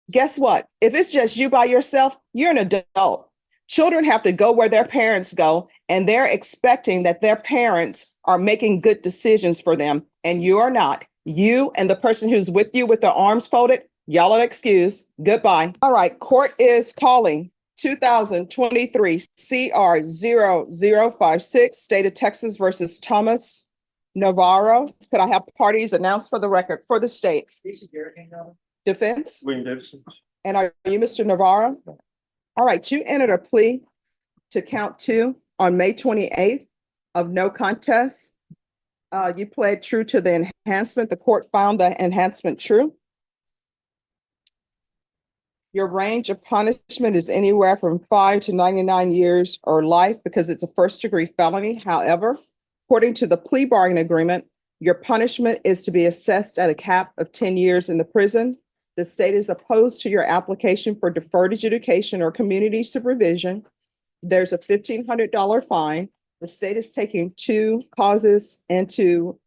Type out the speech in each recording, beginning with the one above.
Guess what? If it's just you by yourself, you're an adult. Children have to go where their parents go, and they're expecting that their parents are making good decisions for them, and you are not. You and the person who's with you with their arms folded, y'all are excused. Goodbye. All right, court is calling 2023 CR 0056, State of Texas versus Thomas Navarro. Could I have parties announced for the record for the state? Defense? William Davidson. And are you Mr. Navarro? All right, you entered a plea to count 2 on May 28th of no contest. You pled true to the enhancement. The court found the enhancement true. Your range of punishment is anywhere from 5 to 99 years or life because it's a first-degree felony. However, according to the plea bargain agreement, your punishment is to be assessed at a cap of 10 years in the prison. The state is opposed to your application for deferred adjudication or community supervision. There's a $1,500 fine. The state is taking 2 causes into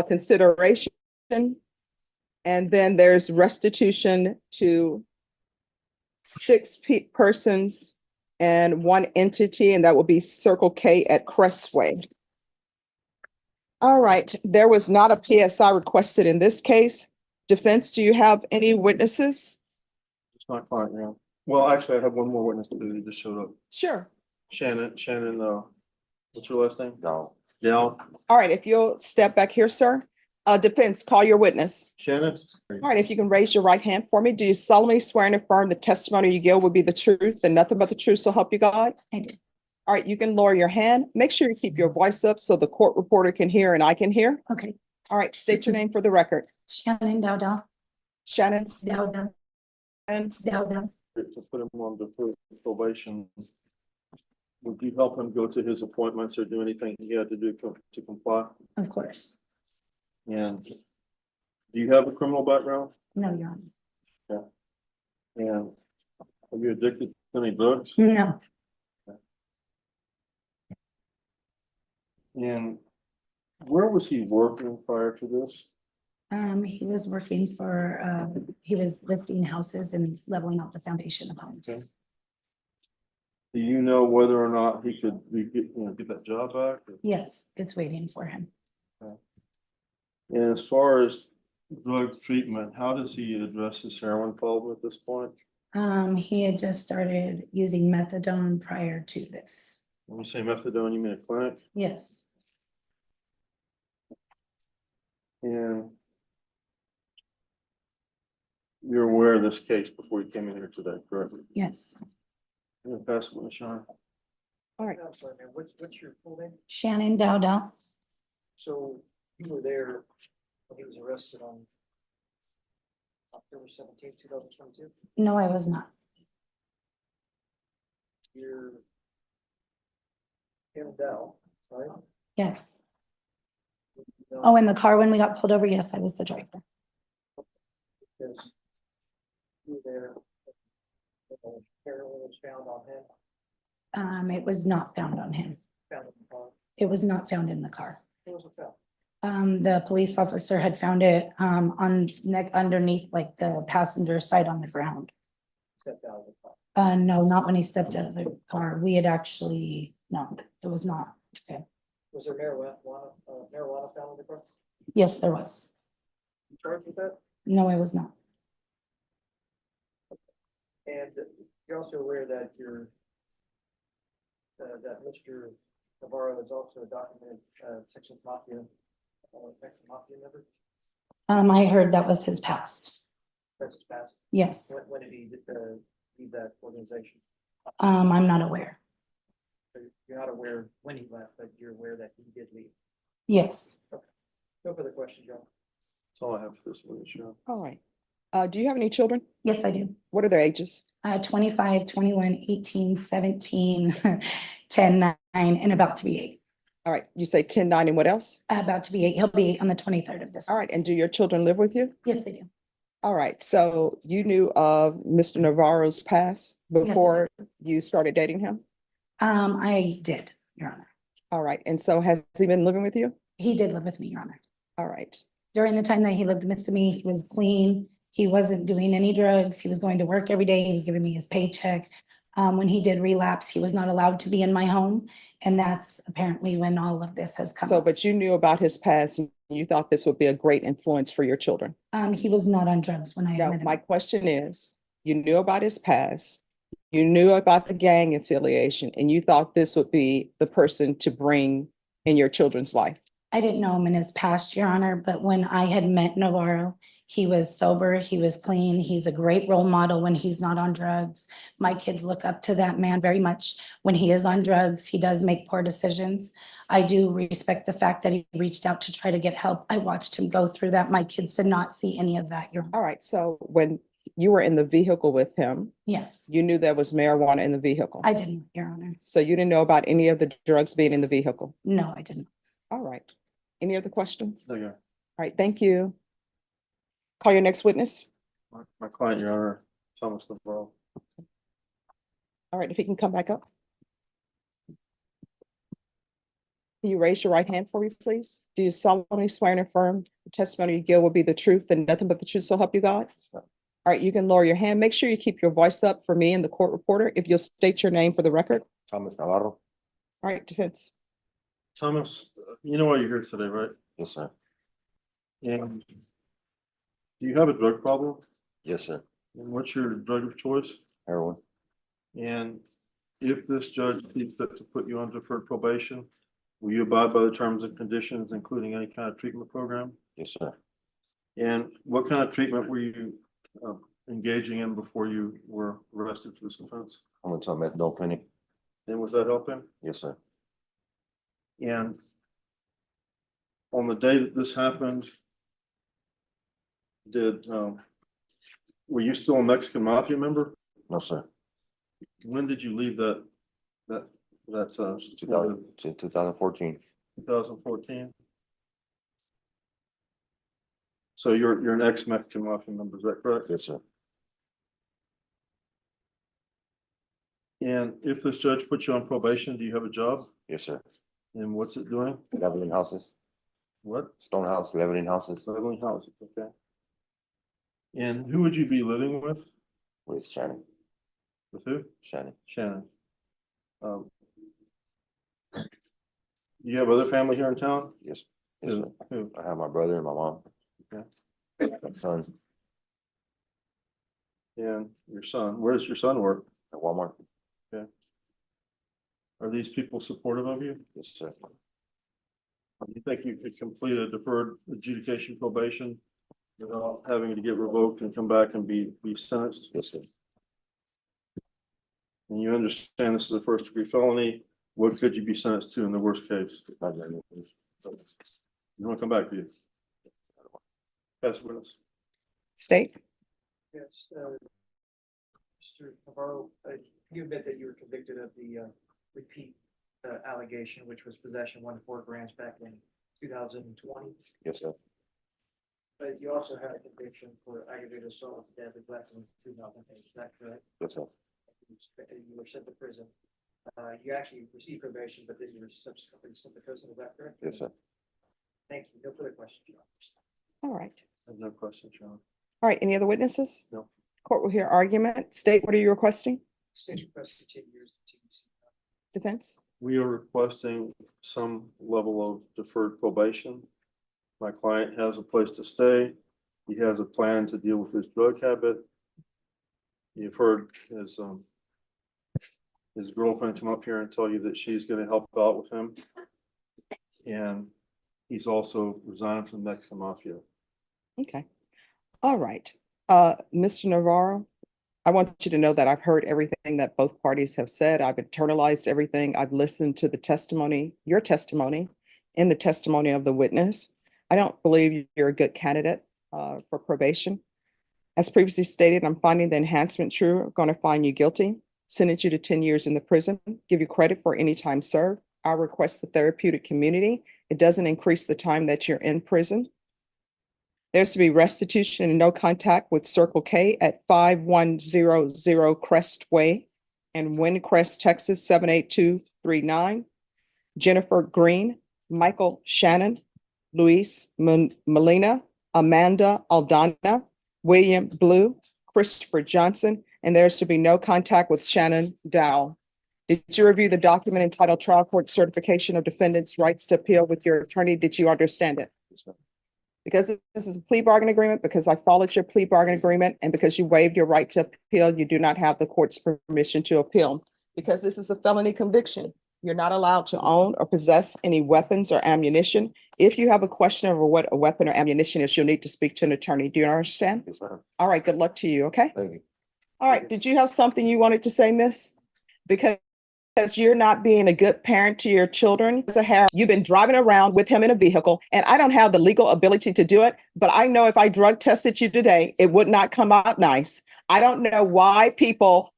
consideration. And then there's restitution to 6 persons and 1 entity, and that will be Circle K at Crestway. All right, there was not a PSI requested in this case. Defense, do you have any witnesses? It's not client now. Well, actually, I have one more witness who just showed up. Sure. Shannon, what's your last name? No. Dell. All right, if you'll step back here, sir. Defense, call your witness. Shannon. All right, if you can raise your right hand for me. Do you solemnly swear and affirm the testimony you give will be the truth and nothing but the truth, so help you God? I do. All right, you can lower your hand. Make sure you keep your voice up so the court reporter can hear and I can hear. Okay. All right, state your name for the record. Shannon Dowdell. Shannon. Dowdell. And Dowdell. To put him on deferred probation, would you help him go to his appointments or do anything he had to do to comply? Of course. And do you have a criminal background? No, Your Honor. And are you addicted to any drugs? No. And where was he working prior to this? He was working for, he was lifting houses and leveling out the foundation of homes. Okay. Do you know whether or not he could get that job back? Yes, it's waiting for him. And as far as drug treatment, how does he address his heroin problem at this point? He had just started using methadone prior to this. When you say methadone, you mean a clinic? Yes. And you're aware of this case before you came in here today, correct? Yes. I'm gonna pass it with Sean. all right, I'm sorry, man, what's your full name? Shannon Dowdell. So you were there when he was arrested on October 17th, 2022? No, I was not. You're Kim Dell, right? Yes. Oh, in the car when we got pulled over, yes, I was the driver. Because you were there, heroin was found on him, It was not found on him. found in the car. It was not found in the car. Where was it found? The police officer had found it, on underneath like the passenger side on the ground. Stepped out of the car. No, not when he stepped out of the car. We had actually, no, it was not. Okay. Was there marijuana found in the car? Yes, there was. You charged with that? No, I was not. And you're also aware that that Mr. Navarro is also a documented Texas Mafia member. I heard that was his past. That's his past. Yes. When did he leave that organization? I'm not aware. So you're not aware when he left, but you're aware that he did leave. Yes. No further questions, John. That's all I have for this one, Sean. all right. Do you have any children? Yes, I do. What are their ages? 25, 21, 18, 17, 10, 9, and about to be 8. All right, you say 10, 9, and what else? About to be 8. He'll be 8 on the 23rd of this. All right, and do your children live with you? Yes, they do. All right, so you knew of Mr. Navarro's past before you started dating him? I did, Your Honor. All right, and so has he been living with you? He did live with me, Your Honor. All right, During the time that he lived with me, he was clean. He wasn't doing any drugs. He was going to work every day. He was giving me his paycheck. When he did relapse, he was not allowed to be in my home. And that's apparently when all of this has come So, up. but you knew about his past and you thought this would be a great influence for your children. He was not on drugs when I Now, met him. my question is, you knew about his past, you knew about the gang affiliation, and you thought this would be the person to bring in your children's life. I didn't know him in his past, Your Honor, but when I had met Navarro, he was sober, he was clean, he's a great role model when he's not on drugs. My kids look up to that man very much. When he is on drugs, he does make poor decisions. I do respect the fact that he reached out to try to get help. I watched him go through that. My kids did not see any of that, Your Honor. All right, so when you were in the vehicle with him, Yes, you knew there was marijuana in the vehicle. I didn't, Your Honor. So you didn't know about any of the drugs being in the vehicle. No, I didn't. All right. Any other questions? No, All Your Honor. right, thank you. Call your next witness. My client, Your Honor, Thomas Navarro. All right, if he can come back up. Can you raise your right hand for me, please? Do you solemnly swear and affirm the testimony you give will be the truth and nothing but the truth, so help you God? All right, you can lower your hand. Make sure you keep your voice up for me and the court reporter. If you'll state your name for the record. Thomas Navarro. All right, defense. Thomas, you know why you're here today, right? Yes, sir. And do you have a drug problem? Yes, sir. And what's your drug of choice? Heroin. And if this judge sees fit to put you on deferred probation, will you abide by the terms and conditions, including any kind of treatment program? Yes, sir. And what kind of treatment were you engaging in before you were arrested for this offense? I went to a methadone clinic. And was that helping? Yes, sir. And on the day that this happened, were you still a Mexican mafia member? No, sir. When did you leave that 2014. 2014? So you're an ex-Mexican mafia member, is that correct? Yes, sir. And if this judge puts you on probation, do you have a job? Yes, sir. And what's it doing? Leveling houses. What? Stone house, leveling houses Leveling houses, okay. And who would you be living with? with Shannon. With who? Shannon. Shannon. Do you have other family here in town? Yes. Yes, sir. Who? I have my brother and my mom. Okay. My son And your son. Where does your son work? at Walmart. Are these people supportive of you? Yes, sir. Do you think you could complete a deferred adjudication probation without having to get revoked and come back and be sentenced? Yes, sir. And you understand this is a first degree felony. What could you be sentenced to in the worst case? Not very much. You want to come back to you? Yes, witness. State. Yes, Mr. Navarro, you admit that you were convicted of the repeat allegation, which was possession 1 to 4 grams back in 2020. Yes, sir. But you also had a conviction for aggravated assault with deadly weapon in 2008. Is that correct? Yes, sir. You were sent to prison. You actually received probation, but then you were subsequently sent to prison. Is that correct? Yes, sir. Thank you. No further questions, Your All Honor. right. I have no questions, John. All right, any other witnesses? No. Court will hear argument. State, what are you requesting? State requested 10 years. Defense? We are requesting some level of deferred probation. My client has a place to stay. He has a plan to deal with his drug habit. You've heard his girlfriend come up here and tell you that she's going to help out with him. And he's also resigned from the Mexican mafia. Okay. All right. Mr. Navarro, I want you to know that I've heard everything that both parties have said. I've internalized everything. I've listened to the testimony, your testimony, and the testimony of the witness. I don't believe you're a good candidate for probation. As previously stated, I'm finding the enhancement true. I'm going to find you guilty, sentence you to 10 years in the prison, give you credit for any time served. I request the therapeutic community. It doesn't increase the time that you're in prison. There's to be restitution and no contact with Circle K at 5100 Crest Way in Windcrest, Texas, 78239. Jennifer Green, Michael Shannon, Luis Molina, Amanda Aldana, William Blue, Christopher Johnson, and there is to be no contact with Shannon Dow. Did you review the document entitled Trial Court Certification of Defendant's Rights to Appeal with your attorney? Did you understand it? Because this is a plea bargain agreement, because I followed your plea bargain agreement, and because you waived your right to appeal, you do not have the court's permission to appeal. Because this is a felony conviction, you're not allowed to own or possess any weapons or ammunition. If you have a question over what a weapon or ammunition is, you'll need to speak to an attorney. Do you understand? Yes, ma'am. All right, good luck to you, okay? Thank you. All right, did you have something you wanted to say, miss? Because you're not being a good parent to your children. You've been driving around with him in a vehicle, and I don't have the legal ability to do it, but I know if I drug tested you today, it would not come out nice. I don't know why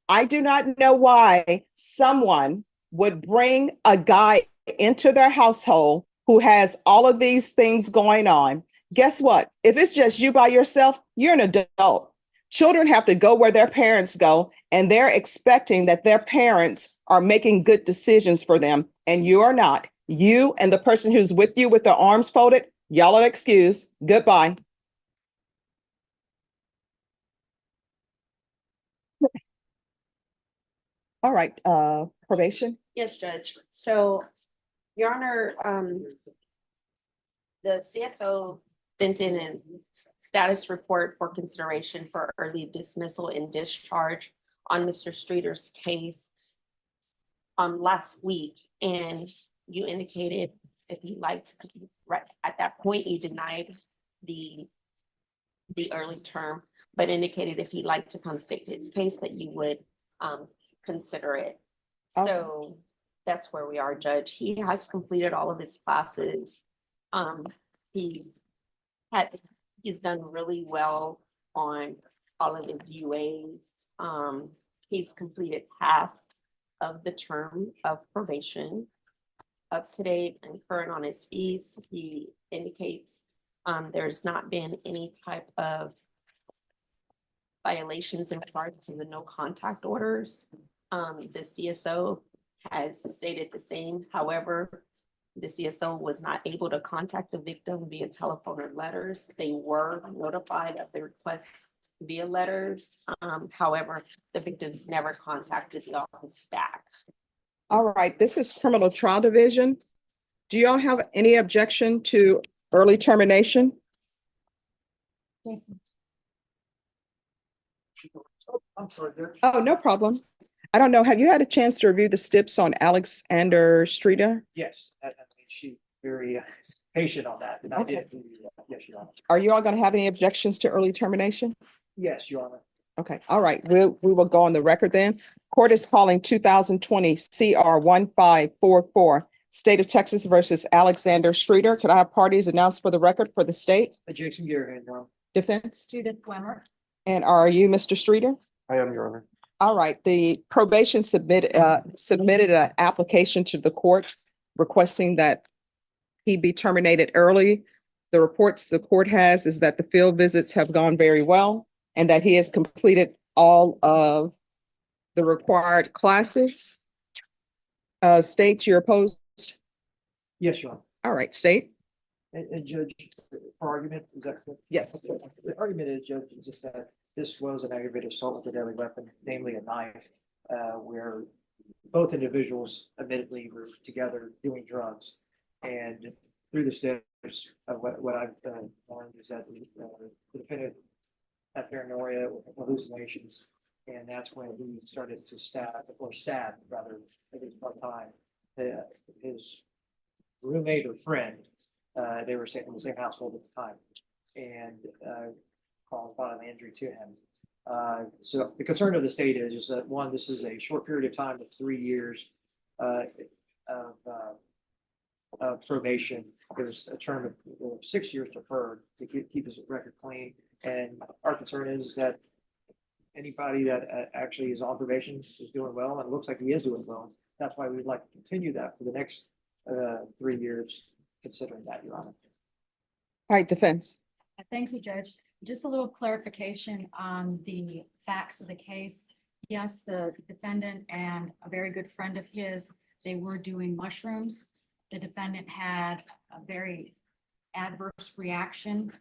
I do not know why someone would bring a guy into their household who has all of these things going on. Guess what? If it's just you by yourself, you're an adult. Children have to go where their parents go, and they're expecting that their parents are making good decisions for them, and you are not. You and the person who's with you with their arms folded, y'all are excused. Goodbye. All right, probation. Yes, Judge. So, Your Honor, the CSO sent in a status report for consideration for early dismissal and discharge on Mr. Streeter's case last week, and you indicated if you'd like to, right at that point, you denied the early term, but indicated if he'd like to come state his case that you would consider it. Okay. So that's where we are, Judge. He has completed all of his classes. He's done really well on all of his UAs. He's completed half of the term of probation, up to date and current on his fees. He indicates there's not been any type of violations in regard to the no contact orders. The CSO has stated the same. However, the CSO was not able to contact the victim via telephone or letters. They were notified of the request via letters. However, the victims never contacted the office back. All right, this is criminal trial division. Do y'all have any objection to early termination? I'm sorry, Judge. Oh, no problem. I don't know. Have you had a chance to review the steps on Alexander Streeter? Yes, I mean, she's very patient on that, and I Okay. did, yes, Your Honor. Are you all going to have any objections to early termination? Yes, Your Honor. Okay, all right, we will go on the record then. Court is calling 2020 CR 1544, State of Texas versus Alexander Streeter. Could I have parties announced for the record for the state? Jason Gearhead, Your Honor. Defense? Judith Glimmer. And are you Mr. Streeter? I am, Your Honor. All right, the probation submitted an application to the court requesting that he be terminated early. The reports the court has is that the field visits have gone very well and that he has completed all of the required classes. State, you're opposed? Yes, Your Honor. All right, state? And Judge, for argument, is that correct? Yes. The argument is, Judge, is just that this was an aggravated assault with a deadly weapon, namely a knife, where both individuals admittedly were together doing drugs. And through the steps of what I've learned is that the defendant had paranoia, hallucinations, and that's when he started to stab rather, at least one time, his roommate or friend. They were in the same household at the time, and caused bodily injury to him. So the concern of the state is that, one, this is a short period of time of 3 years of probation. There's a term of 6 years deferred to keep his record clean. And our concern is that anybody that actually is on probation is doing well, and it looks like he is doing well. That's why we'd like to continue that for the next 3 years, considering that, Your Honor. All right, defense. Thank you, Judge. Just a little clarification on the facts of the case. Yes, the defendant and a very good friend of his, they were doing mushrooms. The defendant had a very adverse reaction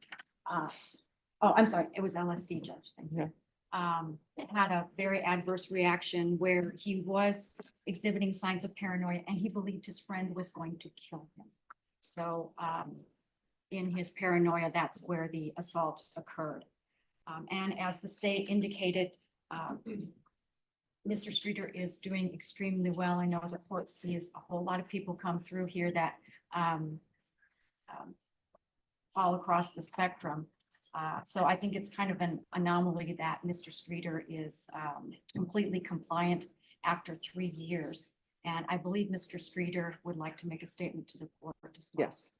Oh, I'm sorry, it was LSD, Judge. Thank you. Yeah. It had a very adverse reaction where he was exhibiting signs of paranoia and he believed his friend was going to kill him. So, in his paranoia, that's where the assault occurred. And as the state indicated, Mr. Streeter is doing extremely well. I know the court sees a whole lot of people come through here that fall across the spectrum. So I think it's kind of an anomaly that Mr. Streeter is completely compliant after 3 years. And I believe Mr. Streeter would like to make a statement to the court as well. Yes,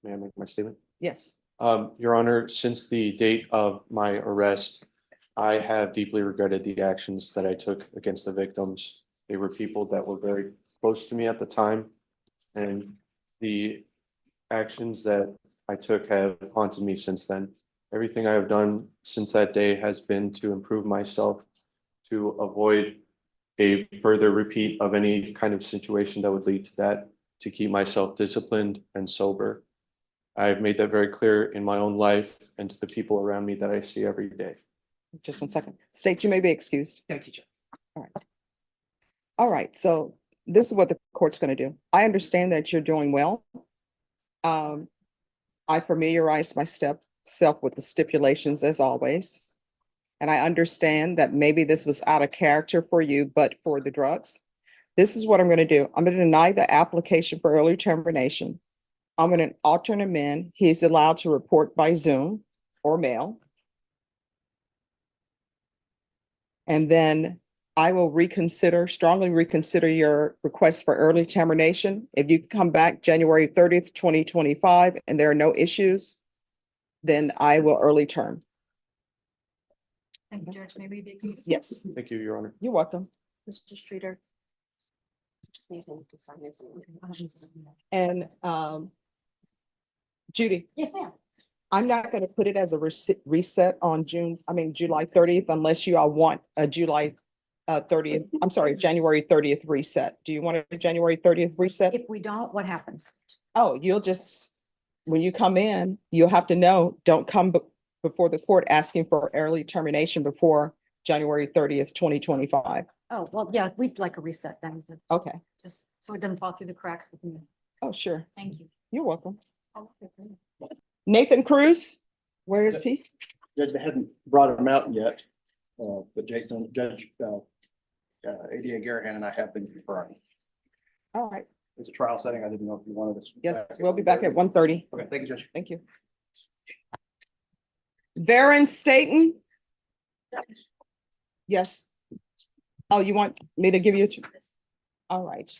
May I make my statement? yes. Your Honor, since the date of my arrest, I have deeply regretted the actions that I took against the victims. They were people that were very close to me at the time. And the actions that I took have haunted me since then. Everything I have done since that day has been to improve myself, to avoid a further repeat of any kind of situation that would lead to that, to keep myself disciplined and sober. I've made that very clear in my own life and to the people around me that I see every day. Just 1 second. State, you may be excused. Thank you, Judge. All right, so this is what the court's going to do. I understand that you're doing well. I familiarize myself with the stipulations as always. And I understand that maybe this was out of character for you, but for the drugs. This is what I'm going to do. I'm going to deny the application for early termination. I'm going to alter and amend. He's allowed to report by Zoom or mail. And then I will strongly reconsider your request for early termination. If you come back January 30th, 2025, and there are no issues, then I will early term. Thank you, Judge. May we be excused? Yes, Thank you, Your Honor. you're welcome. Mr. Streeter. Just need him to sign his. And Judy, Yes, ma'am. I'm not going to put it as a reset on July 30th, unless you all want a January 30th reset. Do you want a January 30th reset? If we don't, what happens? Oh, when you come in, you'll have to know, don't come before the court asking for early termination before January 30th, 2025. Oh, well, yeah, we'd like a reset then, but Okay. just so it doesn't fall through the cracks with me. Oh, sure. Thank you. You're welcome. Nathan Cruz, where is he? Judge, they hadn't brought him out yet, but Judge ADA Garahan and I have been conferring. All right. It's a trial setting. I didn't know if you wanted us. Yes, we'll be back at 1:30. Okay, thank you, Judge. Thank you. Varen Staten? Yes. Oh, you want me to give you all right.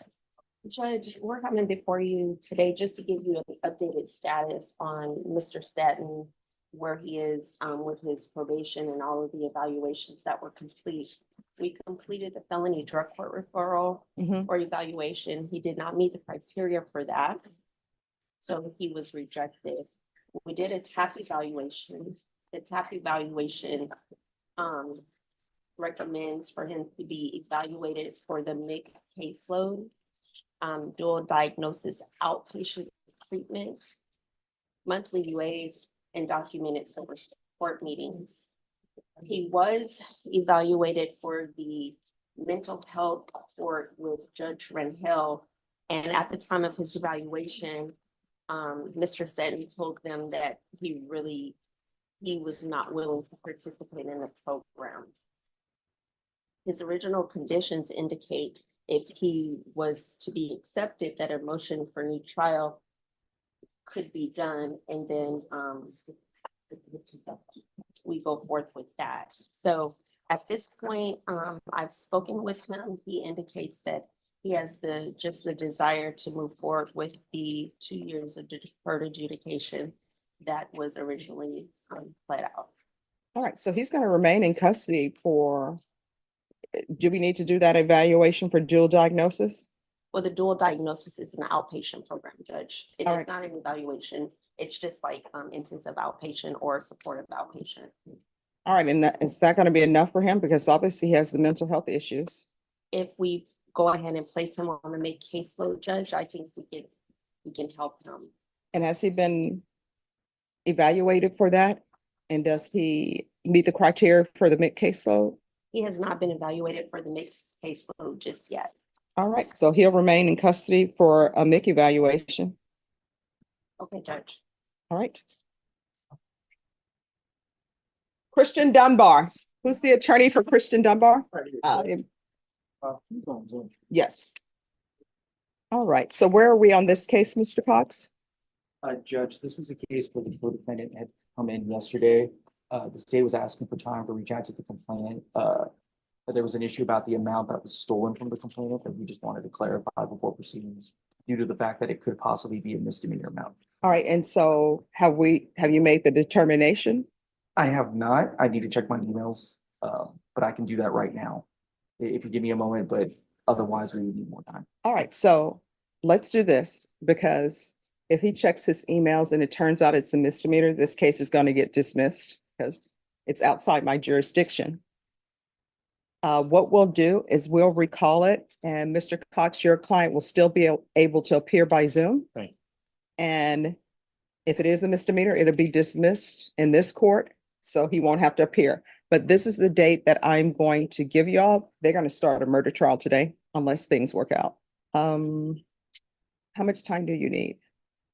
Judge, we're coming before you today just to give you an updated status on Mr. Staten, where he is with his probation and all of the evaluations that were complete. We completed the felony drug court referral Mhm. or evaluation. He did not meet the criteria for that. So he was rejected. We did a TAP evaluation. The TAP evaluation recommends for him to be evaluated for the MIG caseload, dual diagnosis outpatient treatment, monthly UAs, and documented sober support meetings. He was evaluated for the mental health court with Judge Renhill. And at the time of his evaluation, Mr. Seton told them that he was not willing to participate in the program. His original conditions indicate if he was to be accepted, that a motion for new trial could be done, and then we go forth with that. So at this point, I've spoken with him. He indicates that he has the desire to move forward with the 2 years of deferred adjudication that was originally played out. All right, so he's going to remain in custody do we need to do that evaluation for dual diagnosis? Well, the dual diagnosis is an outpatient program, Judge. It All is right. not an evaluation. It's just like intensive outpatient or supportive outpatient. All right, and is that going to be enough for him? Because obviously he has the mental health issues. If we go ahead and place him on the MIG caseload, Judge, I think we can help him. And has he been evaluated for that? And does he meet the criteria for the mid caseload? He has not been evaluated for the mid caseload just yet. All right, so he'll remain in custody for a MIC evaluation. Okay, Judge. All right. Christian Dunbar, who's the attorney for Christian Dunbar? Yes. All right, so where are we on this case, Mr. Cox? Judge, this was a case where the co-defendant had come in yesterday. The state was asking for time to reach out to the complainant. But there was an issue about the amount that was stolen from the complainant that we just wanted to clarify before proceedings due to the fact that it could possibly be a misdemeanor amount. All right, and so have you made the determination? I have not. I need to check my emails, but I can do that right now if you give me a moment, but otherwise we would need more time. All right, so let's do this, because if he checks his emails and it turns out it's a misdemeanor, this case is going to get dismissed because it's outside my jurisdiction. What we'll do is we'll recall it, and Mr. Cox, your client will still be able to appear by Zoom. Right. And if it is a misdemeanor, it'll be dismissed in this court, so he won't have to appear. But this is the date that I'm going to give y'all. They're going to start a murder trial today, unless things work out. How much time do you need?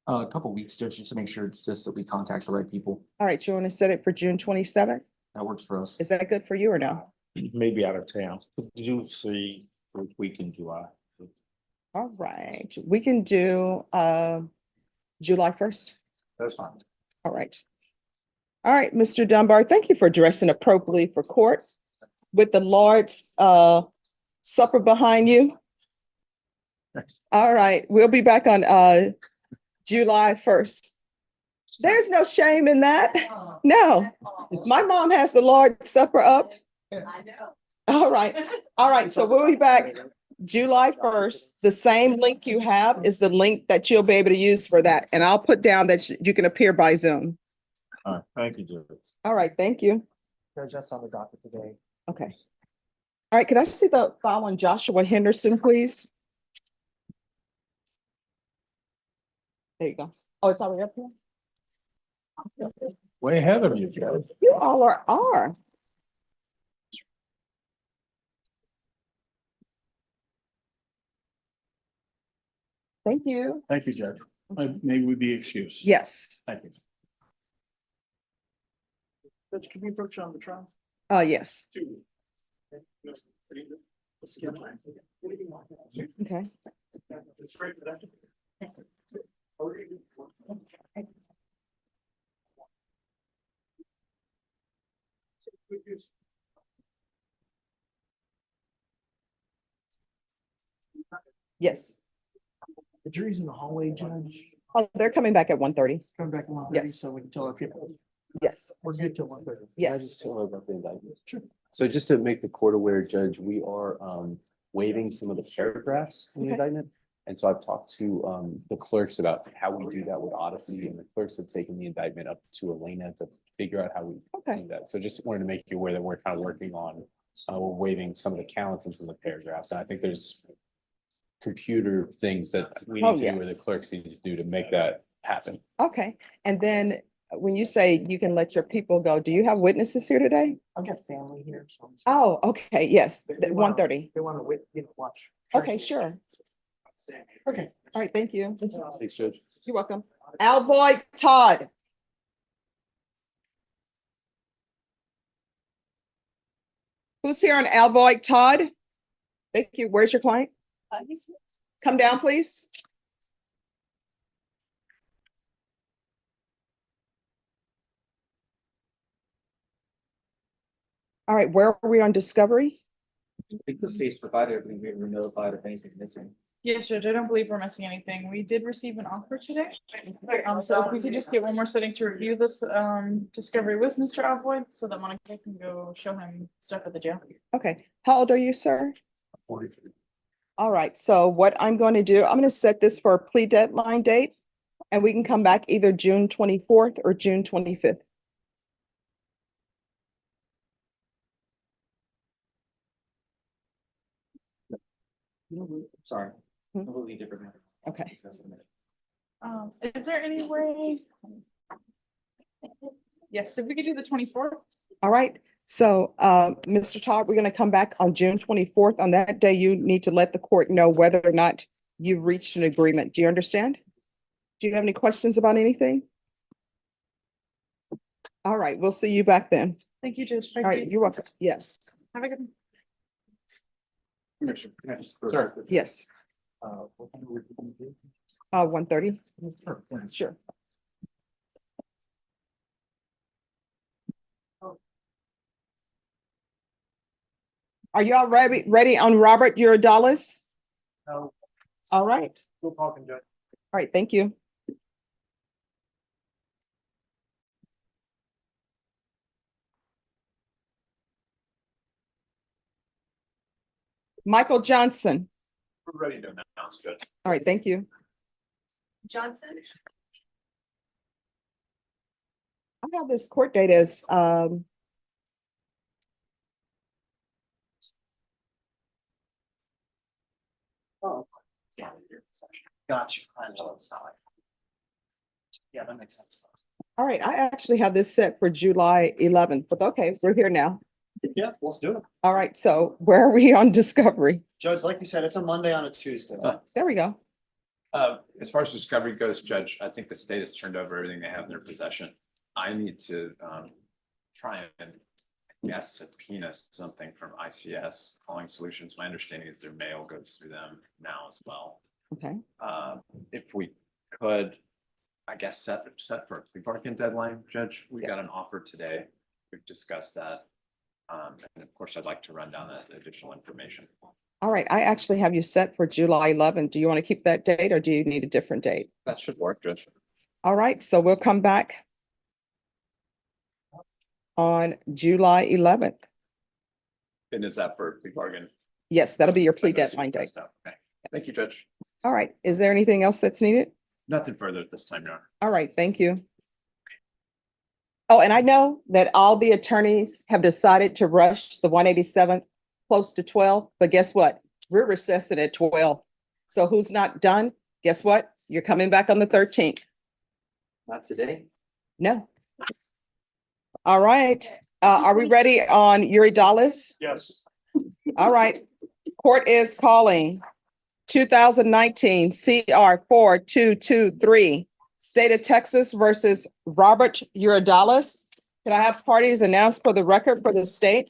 A couple weeks, Judge, just to make sure just that we contact the right people. All right, you want to set it for June 27th? That works for us. Is that good for you or no? Maybe out of town. Did you see first week in July? All right, we can do July 1st. That's fine. All right. All right, Mr. Dunbar, thank you for dressing appropriately for court with the Lord's supper behind you. All right, we'll be back on July 1st. There's no shame in that. No, my mom has the Lord's Supper up. All right, so we'll be back July 1st. The same link you have is the link that you'll be able to use for that. And I'll put down that you can appear by Zoom. All right, thank you, Judge. All right, thank you. Judge, that's on the docket today. Okay. All right, could I see the file on Joshua Henderson, please? There you go. Oh, it's already up here? Way ahead of you, Judge. You all are. Thank you. Thank you, Judge. Maybe we be excused. Yes. Thank you. Judge, can we approach on the trial? Yes. Okay. Yes. The jury's in the hallway, Judge. Oh, they're coming back at 1:30. Come back along, Yes. so we can tell our people Yes. we're good till 1:30. Yes. Sure. So just to make the court aware, Judge, we are waiving some of the paragraphs in the Okay. indictment. And so I've talked to the clerks about how we do that with Odyssey, and the clerks have taken the indictment up to Elena to figure out how we Okay. do that. So just wanted to make you aware that we're kind of working on, we're waiving some of the counts and some of the paragraphs. And I think there's computer things that we Oh, need to do, or the yes. clerks need to do to make that happen. Okay. And then when you say you can let your people go, do you have witnesses here today? I've got family here, so. Oh, okay. Yes. They wanna- 1:30. They want to, watch. Okay, sure. Okay. All right. Thank you. Thanks, Judge. You're welcome. Alboy Todd. Who's here on Alboy Todd? Thank you. Where's your client? Come down, please. All right, where are we on discovery? I think the state's provided, we were notified of anything missing. Yes, Judge, I don't believe we're missing anything. We did receive an offer today. So if we could just get one more setting to review this discovery with Mr. Alvoy, so that Monica can go show him stuff at the jail. Okay, how old are you, sir? 43. All right, so what I'm going to do, I'm going to set this for a plea deadline date, and we can come back either June 24th or June 25th. Sorry. Hmm? Completely different matter. Okay. Discuss in a minute. Is there any way? Yes, if we could do the 24th. All right, so, Mr. Todd, we're gonna come back on June 24th. On that day, you need to let the court know whether or not you've reached an agreement. Do you understand? Do you have any questions about anything? All right, we'll see you back then. Thank you, Judge. All right, you're welcome. Yes, Have a good one. Commissioner, can I just- Sir. yes, What time are we gonna do? 1:30. Sure, thanks. Sure. Are y'all ready on Robert Uridalis? No, All right, still talking, Judge. all right, thank you. Michael Johnson. We're ready to announce, Judge. All right, thank you. Johnson? I have this court date as, Got you. I know it's not. Yeah, that makes sense. all right, I actually have this set for July 11th, but okay, we're here now. Yeah, let's do it. All right, so where are we on discovery? Judge, like you said, it's a Monday on a Tuesday. There we go. As far as discovery goes, Judge, I think the state has turned over everything they have in their possession. I need to try and, I guess, subpoena something from ICS Calling Solutions. My understanding is their mail goes through them now as well. Okay, If we could, I guess, set for a plea bargain deadline, Judge. We got Yes. an offer today. We've discussed that. And of course, I'd like to run down that additional information. all right, I actually have you set for July 11th. Do you want to keep that date or do you need a different date? That should work, Judge. All right, so we'll come back on July 11th. And is that for a plea bargain? Yes, that'll be your plea That goes deadline date. Okay. Thank you, Judge. All right, is there anything else that's needed? Nothing further at this time, Your Honor. All right, thank you. Oh, and I know that all the attorneys have decided to rush the 187th close to 12, but guess what? We're recessing at 12. So who's not done? Guess what? You're coming back on the 13th. Not today. No. All right, are we ready on Uridalis? Yes. All right, court is calling 2019 CR 4223, State of Texas versus Robert Uridalis. Can I have parties announced for the record for the state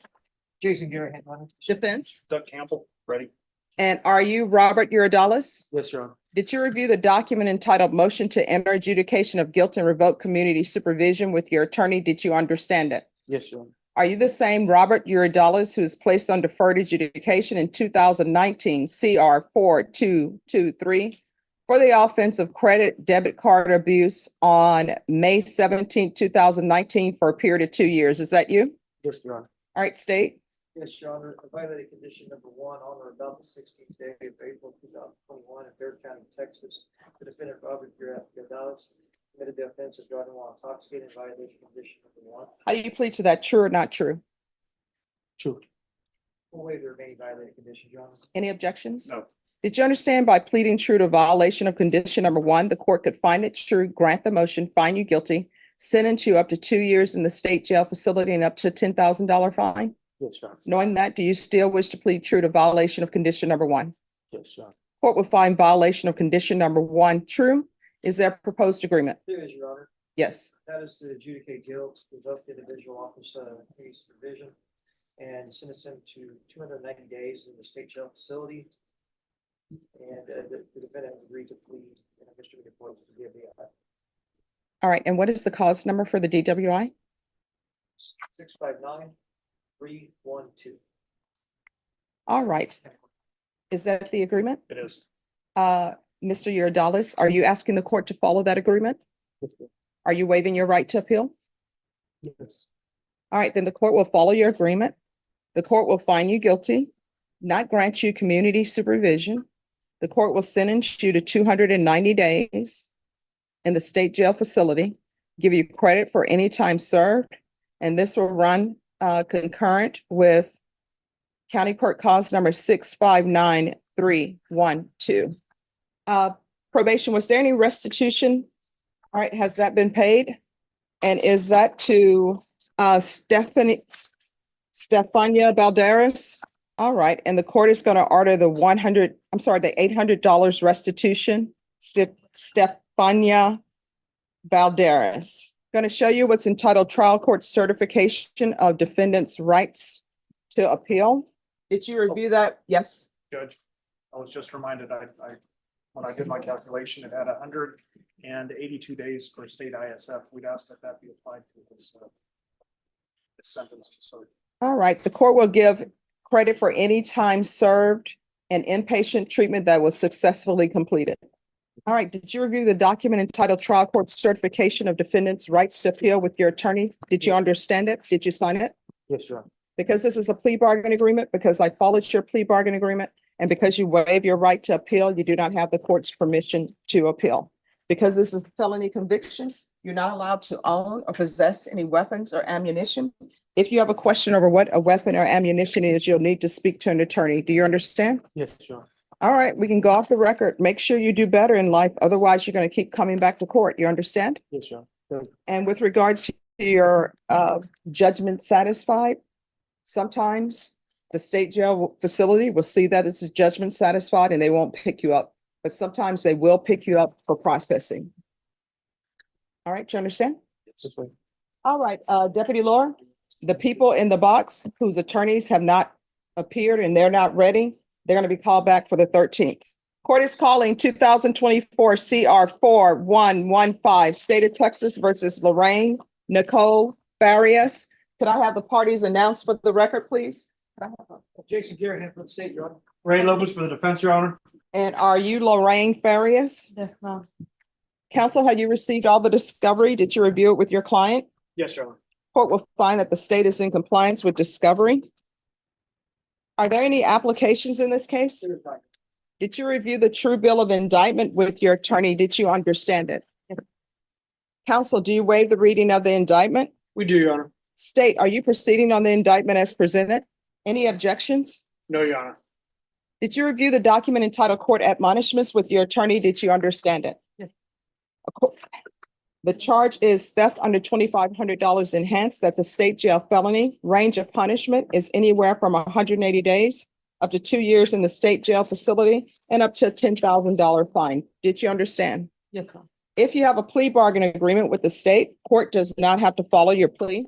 Jason Garrett, headline. defense? Doug Campbell, ready? And are you Robert Uridalis? Yes, Your Honor. Did you review the document entitled Motion to Enter Adjudication of Guilt and Revoke Community Supervision with your attorney? Did you understand it? Yes, Your Honor. Are you the same Robert Uridalis who was placed on deferred adjudication in 2019 CR 4223 for the offense of credit debit card abuse on May 17, 2019 for a period of 2 years? Is that you? Yes, Your Honor. All right, state. Yes, Your Honor, I violated condition number 1 on or about the 16th day of April 2021 in Bear County, Texas. The defendant Robert Uridalis committed the offense of driving while intoxicated in violation of condition number 1. How do you plead to that? True or not true? True. We'll waive the remaining violated conditions, Your Honor. Any objections? No. Did you understand by pleading true to violation of condition number 1, the court could find it true, grant the motion, find you guilty, sentence you up to 2 years in the state jail facility and up to $10,000 fine? Yes, Your Honor. Knowing that, do you still wish to plead true to violation of condition number 1? Yes, Your Honor. Court will find violation of condition number 1 true. Is there a proposed agreement? There is, Your Honor. Yes. That is to adjudicate guilt, revoke the individual office case supervision, and sentence him to 290 days in the state jail facility. And the defendant agreed to plead in a misdemeanor court to the FBI. All right. And what is the cause number for the DWI? 659-312. All right. Is that the agreement? It is. Mr. Uridalis, are you asking the court to follow that agreement? Are you waiving your right to appeal? Yes. All right, then the court will follow your agreement. The court will find you guilty, not grant you community supervision. The court will sentence you to 290 days in the state jail facility, give you credit for any time served, and this will run concurrent with County Court Cause number 659312. Probation, was there any restitution? All right, has that been paid? And is that to Stefania Balderas? All right, and the court is going to order the the $800 restitution. Stefania Balderas. Going to show you what's entitled Trial Court Certification of Defendant's Rights to Appeal. Did you review that? Yes. Judge, I was just reminded, when I did my calculation, it had 182 days for state ISF. We'd asked that that be applied to this sentence. So All right, the court will give credit for any time served and inpatient treatment that was successfully completed. All right, did you review the document entitled Trial Court Certification of Defendant's Rights to Appeal with your attorney? Did you understand it? Did you sign it? Yes, Your Honor. Because this is a plea bargain agreement, because I followed your plea bargain agreement, and because you waive your right to appeal, you do not have the court's permission to appeal. Because this is a felony conviction, you're not allowed to own or possess any weapons or ammunition. If you have a question over what a weapon or ammunition is, you'll need to speak to an attorney. Do you understand? Yes, Your Honor. All right, we can go off the record. Make sure you do better in life. Otherwise, you're going to keep coming back to court. You understand? Yes, Your Honor. And with regards to your judgment satisfied, sometimes the state jail facility will see that it's a judgment satisfied and they won't pick you up. But sometimes they will pick you up for processing. All right, do you understand? Yes, Your Honor. All right, Deputy Laura, the people in the box whose attorneys have not appeared and they're not ready, they're going to be called back for the 13th. Court is calling 2024 CR 4115, State of Texas versus Lorraine Nicole Farias. Could I have the parties announced for the record, please? Jason Garrett for the state, Your Honor. Ray Lopez for the defense, Your Honor. And are you Lorraine Farias? Yes, ma'am. Counsel, have you received all the discovery? Did you review it with your client? Yes, Your Honor. Court will find that the state is in compliance with discovery. Are there any applications in this case? Did you review the true bill of indictment with your attorney? Did you understand it? Counsel, do you waive the reading of the indictment? We do, Your Honor. State, are you proceeding on the indictment as presented? Any objections? No, Your Honor. Did you review the document entitled Court Admonishments with your attorney? Did you understand it? Yes. The charge is theft under $2,500 enhanced. That's a state jail felony. Range of punishment is anywhere from 180 days up to 2 years in the state jail facility and up to a $10,000 fine. Did you understand? Yes, ma'am. If you have a plea bargain agreement with the state, court does not have to follow your plea.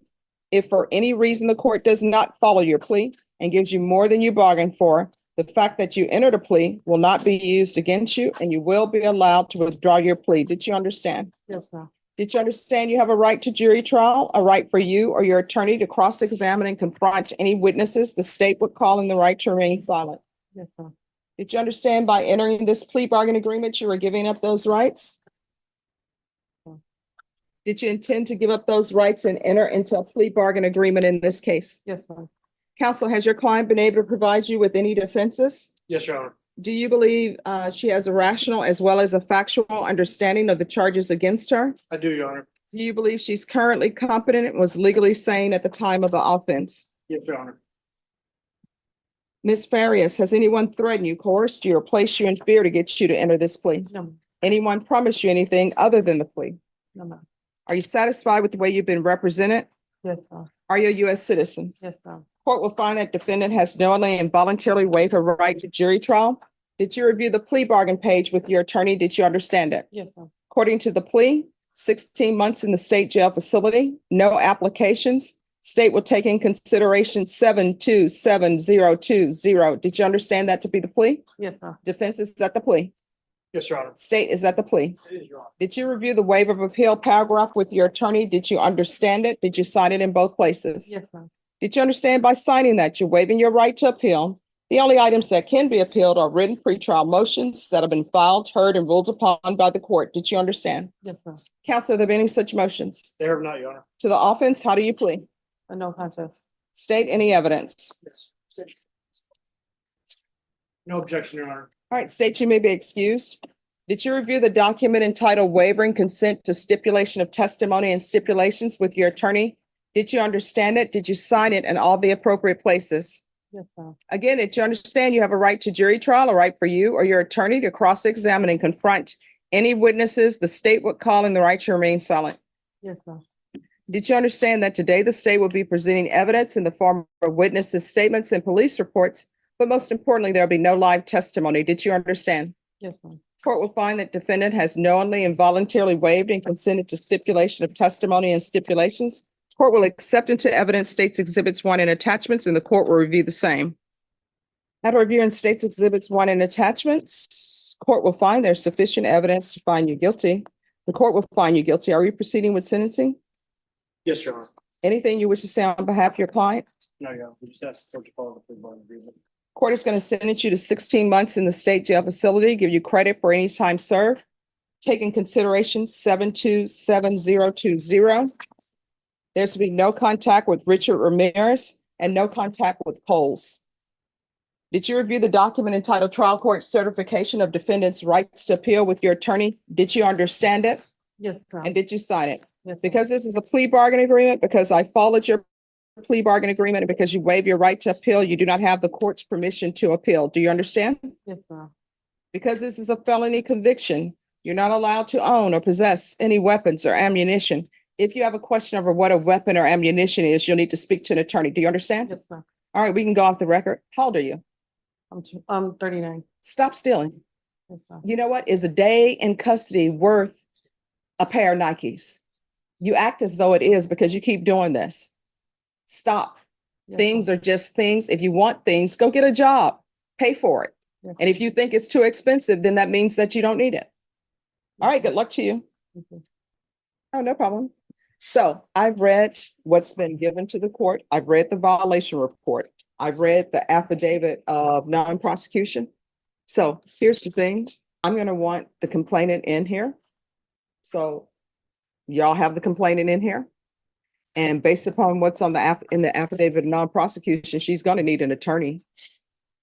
If for any reason the court does not follow your plea and gives you more than you bargained for, the fact that you entered a plea will not be used against you and you will be allowed to withdraw your plea. Did you understand? Yes, ma'am. Did you understand you have a right to jury trial, a right for you or your attorney to cross-examine and confront any witnesses the state would call in the right to remain silent? Yes, ma'am. Did you understand by entering this plea bargain agreement, you were giving up those rights? Did you intend to give up those rights and enter into a plea bargain agreement in this case? Yes, ma'am. Counsel, has your client been able to provide you with any defenses? Yes, Your Honor. Do you believe she has a rational as well as a factual understanding of the charges against her? I do, Your Honor. Do you believe she's currently competent and was legally sane at the time of the offense? Yes, Your Honor. Ms. Farias, has anyone threatened you, coerced you, or placed you in fear to get you to enter this plea? No, ma'am. Anyone promised you anything other than the plea? No, ma'am. Are you satisfied with the way you've been represented? Yes, ma'am. Are you a U.S. citizen? Yes, ma'am. Court will find that defendant has knowingly and voluntarily waived her right to jury trial. Did you review the plea bargain page with your attorney? Did you understand it? Yes, ma'am. According to the plea, 16 months in the state jail facility, no applications. State will take in consideration 7270220. Did you understand that to be the plea? Yes, ma'am. Defense is at the plea. Yes, Your Honor. State is at the plea. It is, Your Honor. Did you review the waiver of appeal paragraph with your attorney? Did you understand it? Did you sign it in both places? Yes, ma'am. Did you understand by signing that you're waiving your right to appeal? The only items that can be appealed are written pretrial motions that have been filed, heard, and ruled upon by the court. Did you understand? Yes, ma'am. Counsel, have there been any such motions? They have not, Your Honor. To the offense, how do you plead? A no contest. State any evidence. Yes. No objection, Your Honor. All right, state you may be excused. Did you review the document entitled Wavering Consent to Stipulation of Testimony and Stipulations with your attorney? Did you understand it? Did you sign it in all the appropriate places? Yes, ma'am. Again, did you understand you have a right to jury trial, a right for you or your attorney to cross-examine and confront any witnesses the state would call in the right to remain silent? Yes, ma'am. Did you understand that today the state will be presenting evidence in the form of witnesses' statements and police reports? But most importantly, there'll be no live testimony. Did you understand? Yes, ma'am. Court will find that defendant has knowingly and voluntarily waived and consented to stipulation of testimony and stipulations. Court will accept into evidence states exhibits 1 and attachments, and the court will review the same. After reviewing states exhibits 1 and attachments, court will find there's sufficient evidence to find you guilty. The court will find you guilty. Are you proceeding with sentencing? Yes, Your Honor. Anything you wish to say on behalf of your client? No, Your Honor. We just asked the court to follow the plea bargain agreement. Court is going to sentence you to 16 months in the state jail facility, give you credit for any time served. Take in consideration 727020. There's to be no contact with Richard Ramirez and no contact with Coles. Did you review the document entitled Trial Court Certification of Defendant's Rights to Appeal with your attorney? Did you understand it? Yes, ma'am. And did you sign it? Yes, ma'am. Because this is a plea bargain agreement, because I followed your plea bargain agreement, and because you waive your right to appeal, you do not have the court's permission to appeal. Do you understand? Yes, ma'am. Because this is a felony conviction, you're not allowed to own or possess any weapons or ammunition. If you have a question over what a weapon or ammunition is, you'll need to speak to an attorney. Do you understand? Yes, ma'am. All right, we can go off the record. How old are you? I'm 39. Stop stealing. Yes, ma'am. You know what? Is a day in custody worth a pair of Nikes? You act as though it is because you keep doing this. Stop. Yes, Things ma'am. are just things. If you want things, go get a job, pay for it. Yes, And if you think it's too expensive, then that means that you don't need it. All right, good luck to you. Thank you. Oh, no problem. So I've read what's been given to the court. I've read the violation report. I've read the affidavit of non-prosecution. So here's the thing. I'm going to want the complainant in here. So y'all have the complainant in here. And based upon what's on in the affidavit of non-prosecution, she's going to need an attorney.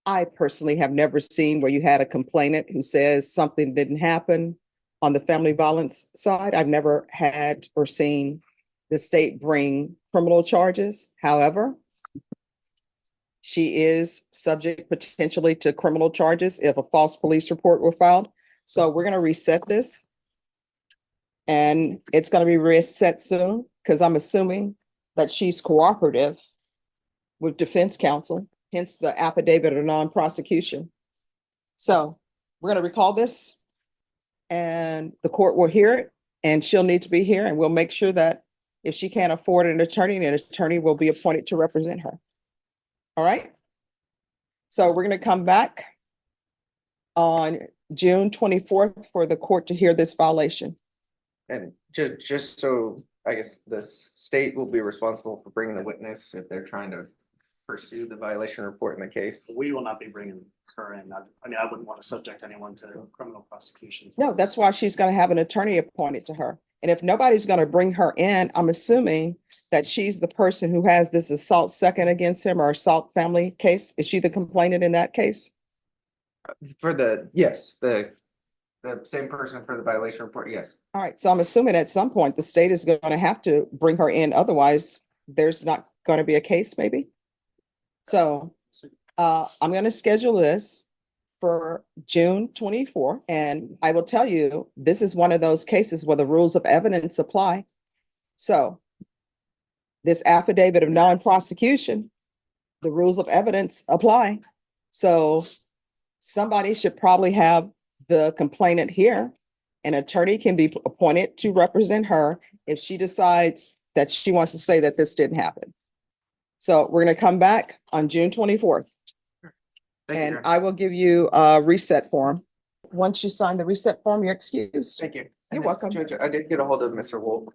I personally have never seen where you had a complainant who says something didn't happen on the family violence side. I've never had or seen the state bring criminal charges. However, she is subject potentially to criminal charges if a false police report were filed. So we're going to reset this. And it's going to be reset soon because I'm assuming that she's cooperative with defense counsel, hence the affidavit of non-prosecution. So we're going to recall this and the court will hear it and she'll need to be here, and we'll make sure that if she can't afford an attorney will be appointed to represent her. All right. So we're going to come back on June 24th for the court to hear this violation. And just so, I guess the state will be responsible for bringing the witness if they're trying to pursue the violation report in the case. We will not be bringing her in. I mean, I wouldn't want to subject anyone to criminal prosecution. No, that's why she's going to have an attorney appointed to her. And if nobody's going to bring her in, I'm assuming that she's the person who has this assault second against him or assault family case. Is she the complainant in that case? For the, yes, the same person for the violation report, yes. All right, so I'm assuming at some point the state is going to have to bring her in. Otherwise, there's not going to be a case maybe. So I'm going to schedule this for June 24th. And I will tell you, this is one of those cases where the rules of evidence apply. So this affidavit of non-prosecution, the rules of evidence apply. So somebody should probably have the complainant here. An attorney can be appointed to represent her if she decides that she wants to say that this didn't happen. So we're going to come back on June 24th. Thank you, And Your Honor. I will give you a reset form. Once you sign the reset form, you're excused. Thank you. You're And then, welcome. Judge, I did get a hold of Mr. Wolf.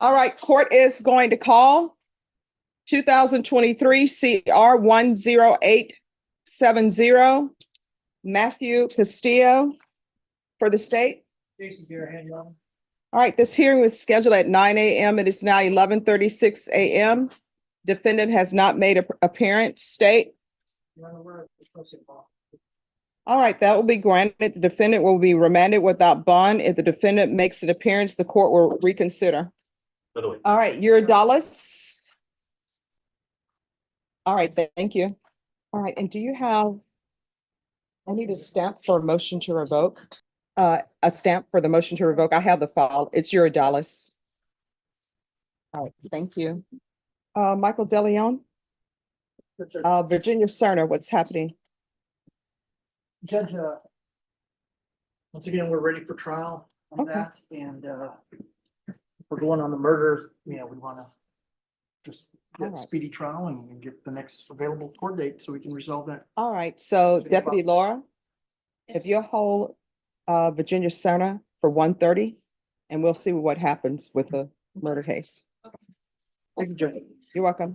All right, court is going to call 2023 CR 10870 Matthew Castillo for the state. Jason Garahan, Your Honor. All right, this hearing was scheduled at 9 a.m. It is now 11:36 a.m. Defendant has not made an appearance. State. Your Honor, we're supposed to call. All right, that will be granted. The defendant will be remanded without bond. If the defendant makes an appearance, the court will reconsider. All right, Dallas. All right, thank you. All right, and do you have, I need a stamp for a motion to revoke. A stamp for the motion to revoke. I have the file. It's Dallas. All right, thank you. Michael DeLeon, That's it. Virginia Cerner, what's happening? Judge, once again, we're ready for trial on Okay. that, and we're going on the murder, you know, we wanna just All get a right. speedy trial and get the next available court date so we can resolve that. All right, so City Deputy Clock. Laura, if you'll hold Virginia Cerner for 1:30, and we'll see what happens with the murder case. Thank you, Judge. You're welcome.